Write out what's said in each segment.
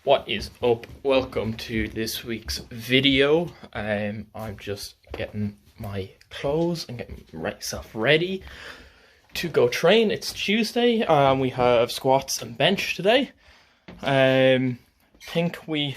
What is up? Welcome to this week's video. I'm just getting my clothes and getting myself ready to go train. It's Tuesday and we have squats and bench today. Think we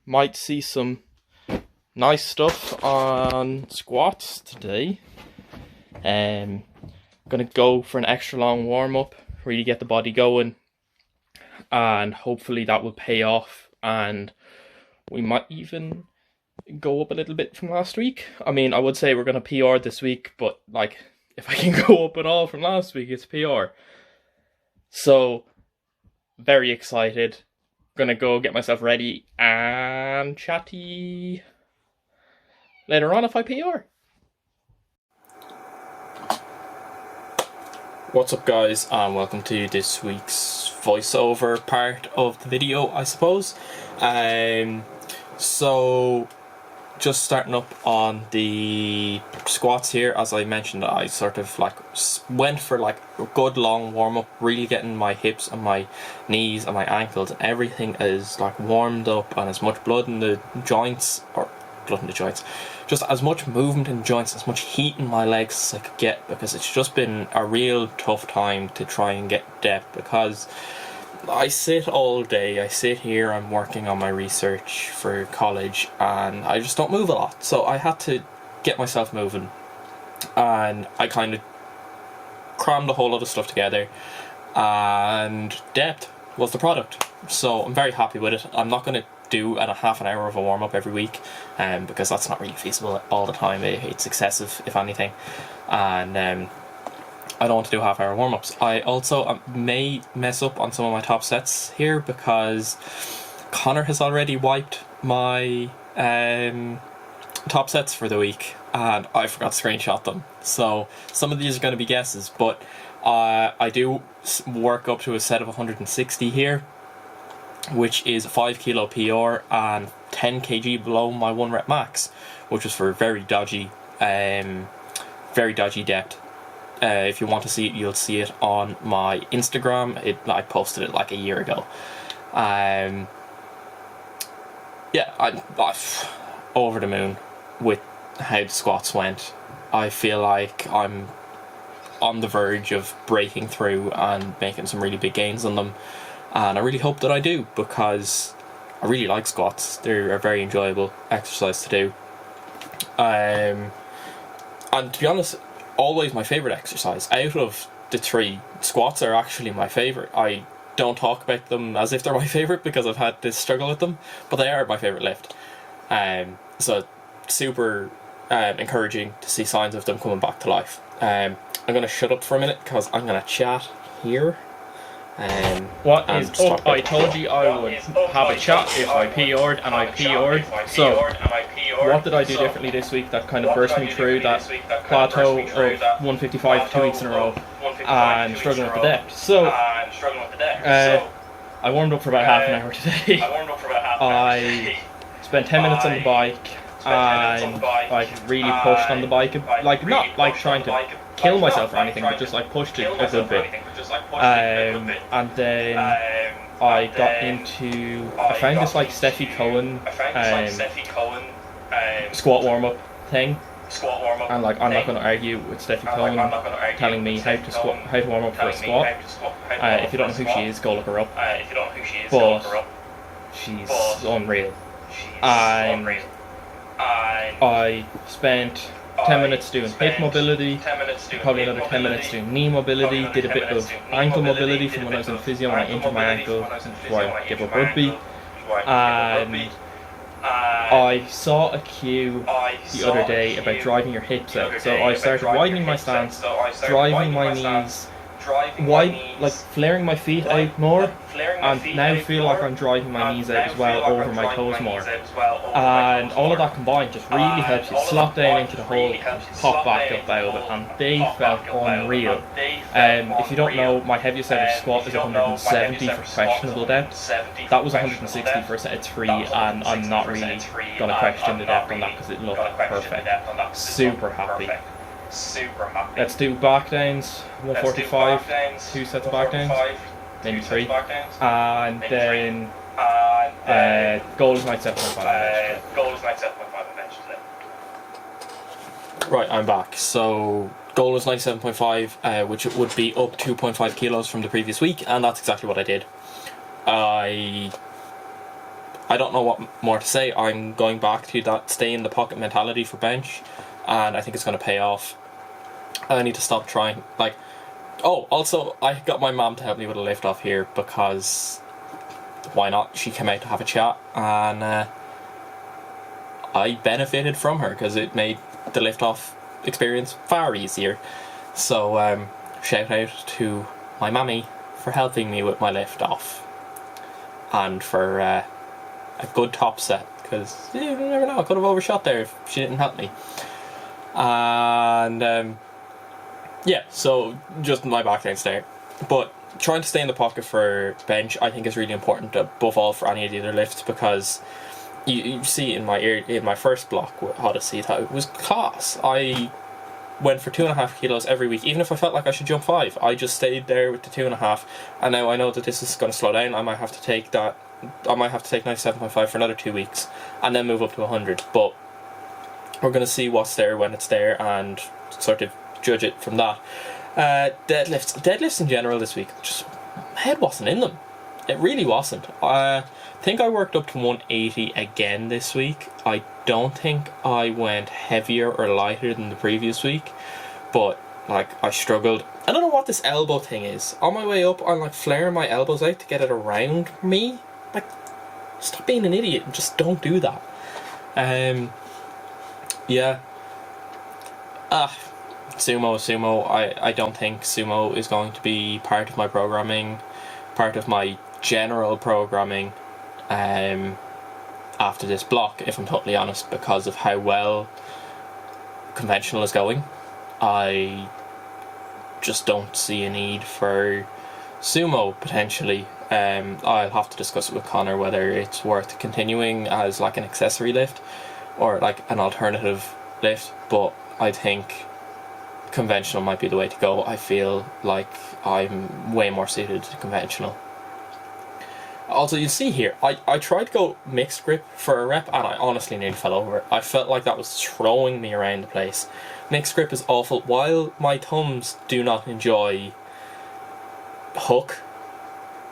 might see some nice stuff on squats today. Gonna go for an extra long warm up, really get the body going, and hopefully that will pay off and we might even go up a little bit from last week. I mean, I would say we're going to PR this week, but like, if I can go up at all from last week, it's PR. So, very excited. Gonna go get myself ready and chatty later on if I PR. What's up, guys, and welcome to this week's voiceover part of the video, I suppose. So just starting up on the squats here. As I mentioned, I sort of like went for like a good long warm up, really getting my hips and my knees and my ankles and everything is like warmed up, and as much blood in the joints, or blood in the joints, just as much movement in the joints, as much heat in my legs as I could get, because it's just been a real tough time to try and get depth, because I sit all day, I sit here, I'm working on my research for college and I just don't move a lot, so I had to get myself moving, and I kind of crammed a whole lot of stuff together, and depth was the product, so I'm very happy with it. I'm not going to do a half an hour of a warm-up every week, because that's not really feasible all the time. It's excessive, if anything, and I don't want to do half-hour warm-ups. I also may mess up on some of my top sets here, because Connor has already wiped my top sets for the week and I forgot to screenshot them, so some of these are going to be guesses, but I do work up to a set of 160 here, which is a 5 kilo PR and 10 kg below my 1 rep max, which was for very dodgy depth. If you want to see it, you'll see it on my Instagram. I posted it like a year ago. Yeah, I'm over the moon with how the squats went. I feel like I'm on the verge of breaking through and making some really big gains on them. And I really hope that I do, because I really like squats. They're a very enjoyable exercise to do. And to be honest, always my favourite exercise. Out of the three, squats are actually my favourite. I don't talk about them as if they're my favourite because I've had this struggle with them, but they are my favourite lift. So super encouraging to see signs of them coming back to life. I'm going to shut up for a minute because I'm going to chat here. What is up? I told you I would have a chat if I PR'd, and I PR'd. So, what did I do differently this week that kind of burst me through that plateau of 155 2 weeks in a row and struggling with the depth? So, I warmed up for about half an hour today. I spent 10 minutes on the bike and like really pushed on the bike, like not like trying to kill myself or anything, but just like pushed it a good bit. And then I got into, I found this like Steffi Cohen squat warm up thing, and like I'm not going to argue with Steffi Cohen telling me how to warm up for a squat. If you don't know who she is, go look her up. But she's unreal. And I spent 10 minutes doing hip mobility, probably another 10 minutes doing knee mobility, did a bit of ankle mobility from when I was in physio when I injured my ankle before I gave up rugby, and I saw a cue the other day about driving your hips out, so I started widening my stance, driving my knees, like flaring my feet out more, and now feel like I'm driving my knees out as well over my toes more, and all of that combined just really helps you slot down into the hole and pop back up out of it, and they felt unreal. If you don't know, my heaviest ever squat is 170 for questionable depth. That was 160 for a set of 3, and I'm not really going to question the depth on that because it looked perfect. Super happy. Let's do back downs, 145, 2 sets of back downs, maybe 3, and then Goal is 97.5. Right, I'm back. So goal was 97.5, which would be up 2.5 kilos from the previous week, and that's exactly what I did. I don't know what more to say. I'm going back to that stay in the pocket mentality for bench, and I think it's going to pay off. I need to stop trying, like, oh, also I got my mum to help me with a lift off here because why not? She came out to have a chat, and I benefited from her because it made the lift off experience far easier. So shout out to my mummy for helping me with my lift off, and for a good top set, because you never know, I could have overshot there if she didn't help me. And yeah, so just my backline there. But trying to stay in the pocket for bench, I think, is really important above all for any of the other lifts, because you see in my first block with Odyssey that it was class. I went for 2.5 kilos every week, even if I felt like I should jump 5. I just stayed there with the 2.5, and now I know that this is going to slow down. I might have to take 97.5 for another 2 weeks and then move up to 100, but we're going to see what's there when it's there and sort of judge it from that. Deadlifts in general this week, just my head wasn't in them. It really wasn't. I think I worked up to 180 again this week. I don't think I went heavier or lighter than the previous week, but like, I struggled. I don't know what this elbow thing is. On my way up, I'm like flaring my elbows out to get it around me. Like, stop being an idiot and just don't do that. Yeah. Sumo. I don't think sumo is going to be part of my programming, part of my general programming after this block, if I'm totally honest, because of how well conventional is going. I just don't see a need for sumo potentially. I'll have to discuss it with Connor whether it's worth continuing as like an accessory lift or like an alternative lift, but I think conventional might be the way to go. I feel like I'm way more suited to conventional. Also, you see here, I tried to go mixed grip for a rep and I honestly nearly fell over it. I felt like that was throwing me around the place. Mixed grip is awful. While my thumbs do not enjoy hook,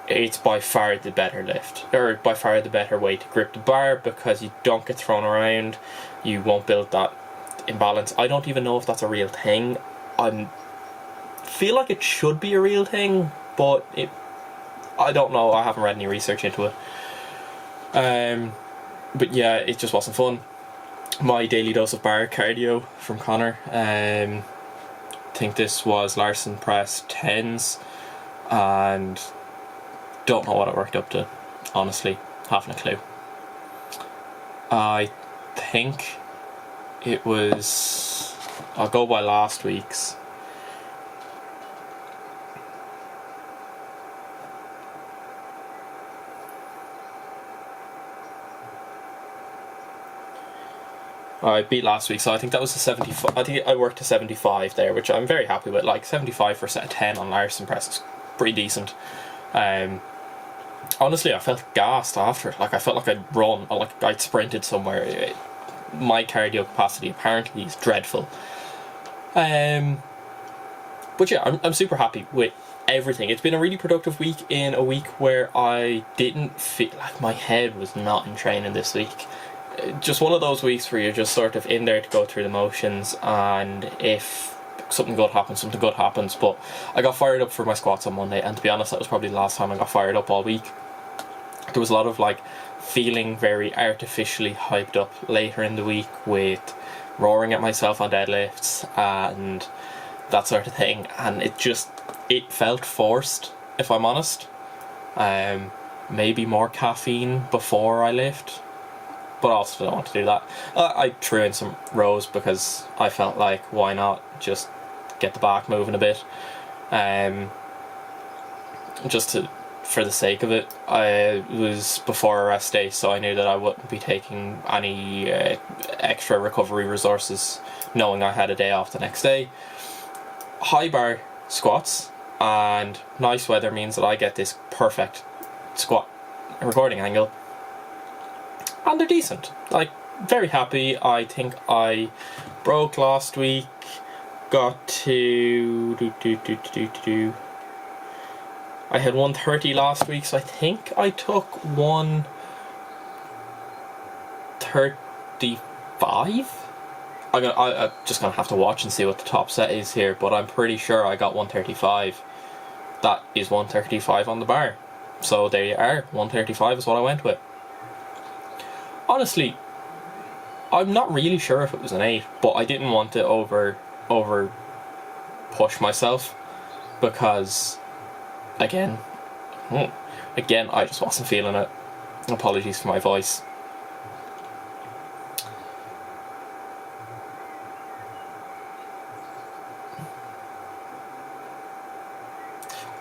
it's by far the better lift, or by far the better way to grip the bar, because you don't get thrown around, you won't build that imbalance. I don't even know if that's a real thing. I feel like it should be a real thing, but I don't know. I haven't read any research into it. But yeah, it just wasn't fun. My daily dose of bar cardio from Connor. I think this was Larson press 10s, and don't know what it worked up to. Honestly, haven't a clue. I think it was, I'll go by last week's. I beat last week, so I think that was a 75. I think I worked to 75 there, which I'm very happy with. Like 75 for a set of 10 on Larson press is pretty decent. Honestly, I felt gassed after. Like, I felt like I'd run, or like I'd sprinted somewhere. My cardio capacity apparently is dreadful. But yeah, I'm super happy with everything. It's been a really productive week, in a week where I didn't feel like my head was not in training this week. Just one of those weeks where you're just sort of in there to go through the motions, and if something good happens. But I got fired up for my squats on Monday, and to be honest, that was probably the last time I got fired up all week. There was a lot of like feeling very artificially hyped up later in the week with roaring at myself on deadlifts and that sort of thing, and it felt forced, if I'm honest. Maybe more caffeine before I lift, but I also don't want to do that. I threw in some rows because I felt like, why not just get the back moving a bit, for the sake of it. It was before a rest day, so I knew that I wouldn't be taking any extra recovery resources, knowing I had a day off the next day. High bar squats and nice weather means that I get this perfect squat recording angle, and they're decent. Like, very happy. I think I broke last week, got to I had 130 last week, so I think I took 135. I'm just gonna have to watch and see what the top set is here, but I'm pretty sure I got 135. That is 135 on the bar. So there you are, 135 is what I went with. Honestly, I'm not really sure if it was an 8, but I didn't want to over push myself, because again, I just wasn't feeling it. Apologies for my voice.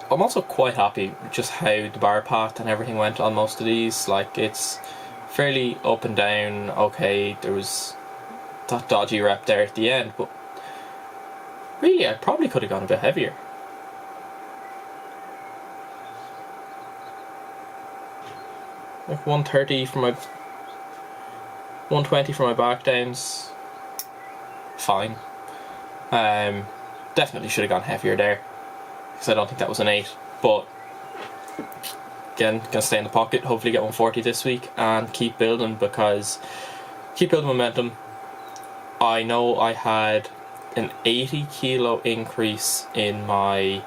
I'm also quite happy with just how the bar path and everything went on most of these. Like, it's fairly up and down. Okay, there was that dodgy rep there at the end, but really I probably could have gone a bit heavier. Like 130 for my 120 for my back downs. Fine. Definitely should have gone heavier there, because I don't think that was an 8. But again, gonna stay in the pocket, hopefully get 140 this week and keep building, because keep building momentum. I know I had an 80 kilo increase in my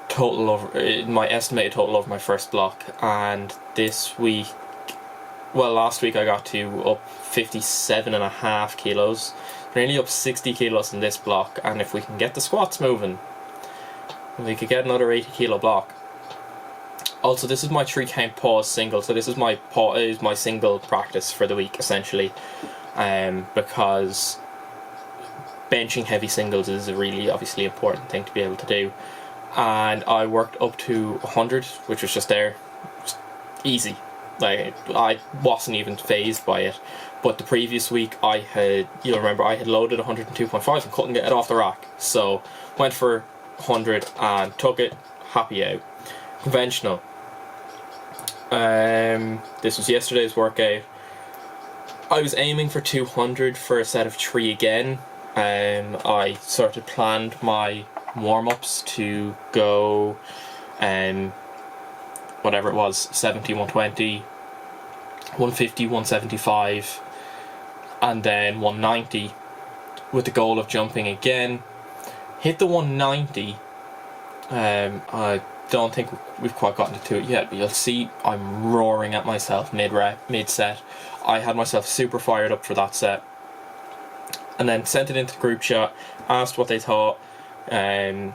total over my estimated total over my first block, and this week, well, last week I got to up 57.5 kilos, nearly up 60 kilos in this block. And if we can get the squats moving, we could get another 80 kilo block. Also, this is my 3 count pause single, so this is my single practice for the week essentially, because benching heavy singles is a really obviously important thing to be able to do. And I worked up to 100, which was just there, just easy. Like, I wasn't even phased by it. But the previous week I had, you'll remember, I had loaded 102.5 and couldn't get it off the rack. So went for 100 and took it, happy out. Conventional. This was yesterday's workout. I was aiming for 200 for a set of 3 again. I sort of planned my warm-ups to go whatever it was, 70, 120, 150, 175, and then 190, with the goal of jumping again. Hit the 190. I don't think we've quite gotten to it yet, but you'll see I'm roaring at myself mid-set. I had myself super fired up for that set, and then sent it into the group chat, asked what they thought. A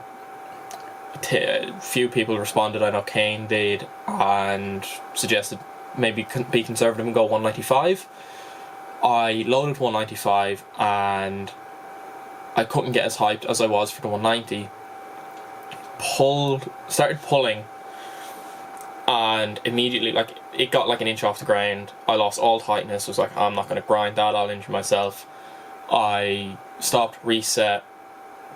few people responded. I know Kane did, and suggested maybe be conservative and go 195. I loaded 195 and I couldn't get as hyped as I was for the 190. Started pulling, and immediately, like, it got like an inch off the ground. I lost all tightness. Was like, I'm not going to grind that, I'll injure myself. I stopped, reset,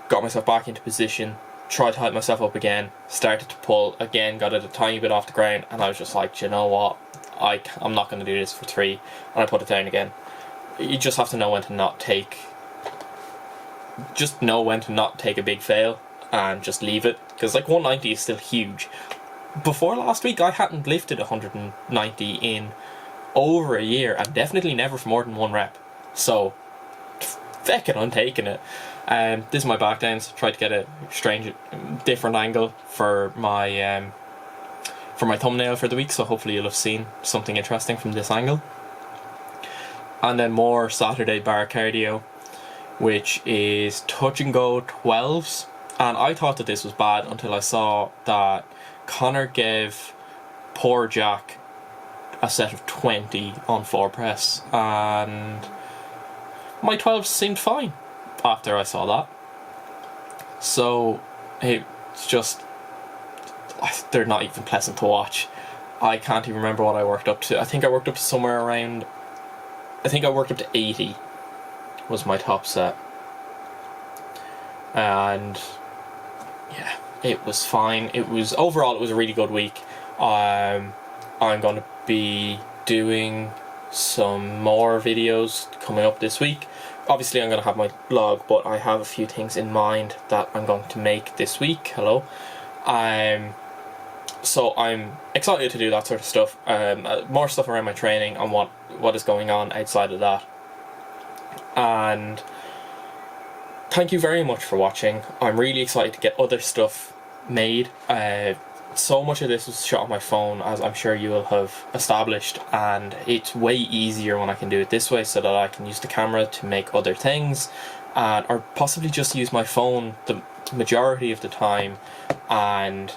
got myself back into position, tried to hype myself up again, started to pull again, got it a tiny bit off the ground, and I was just like, you know what, I'm not going to do this for 3, and I put it down again. You just have to know when to not take a big fail and just leave it, because like 190 is still huge. Before last week I hadn't lifted 190 in over a year, and definitely never for more than 1 rep, so feckin' I'm taking it. This is my back downs. Tried to get a different angle for my thumbnail for the week, so hopefully you'll have seen something interesting from this angle. And then more Saturday bar cardio, which is touch and go 12s. And I thought that this was bad until I saw that Connor gave poor Jack a set of 20 on floor press, and my 12s seemed fine after I saw that. So it's just, they're not even pleasant to watch. I can't even remember what I worked up to. I think I worked up to somewhere around, I think I worked up to 80 was my top set. And yeah, it was fine. Overall it was a really good week. I'm going to be doing some more videos coming up this week. Obviously I'm going to have my blog, but I have a few things in mind that I'm going to make this week. Hello. So I'm excited to do that sort of stuff. More stuff around my training and what is going on outside of that. And thank you very much for watching. I'm really excited to get other stuff made. So much of this was shot on my phone, as I'm sure you will have established, and it's way easier when I can do it this way, so that I can use the camera to make other things, or possibly just use my phone the majority of the time, and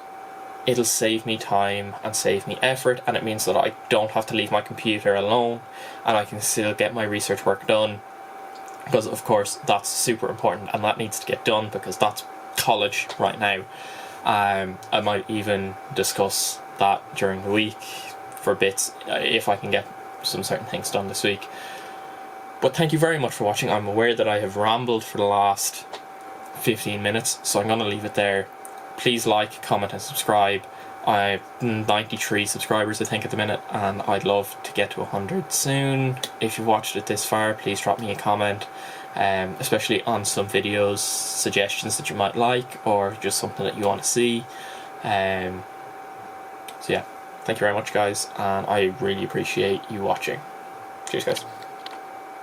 it'll save me time and save me effort, and it means that I don't have to leave my computer alone, and I can still get my research work done, because of course that's super important, and that needs to get done because that's college right now. I might even discuss that during the week for bits if I can get some certain things done this week. But thank you very much for watching. I'm aware that I have rambled for the last 15 minutes, so I'm going to leave it there. Please like, comment and subscribe. I have 93 subscribers I think at the minute, and I'd love to get to 100 soon. If you've watched it this far, please drop me a comment. Especially on some videos, suggestions that you might like, or just something that you want to see. So yeah, thank you very much guys, and I really appreciate you watching. Cheers guys.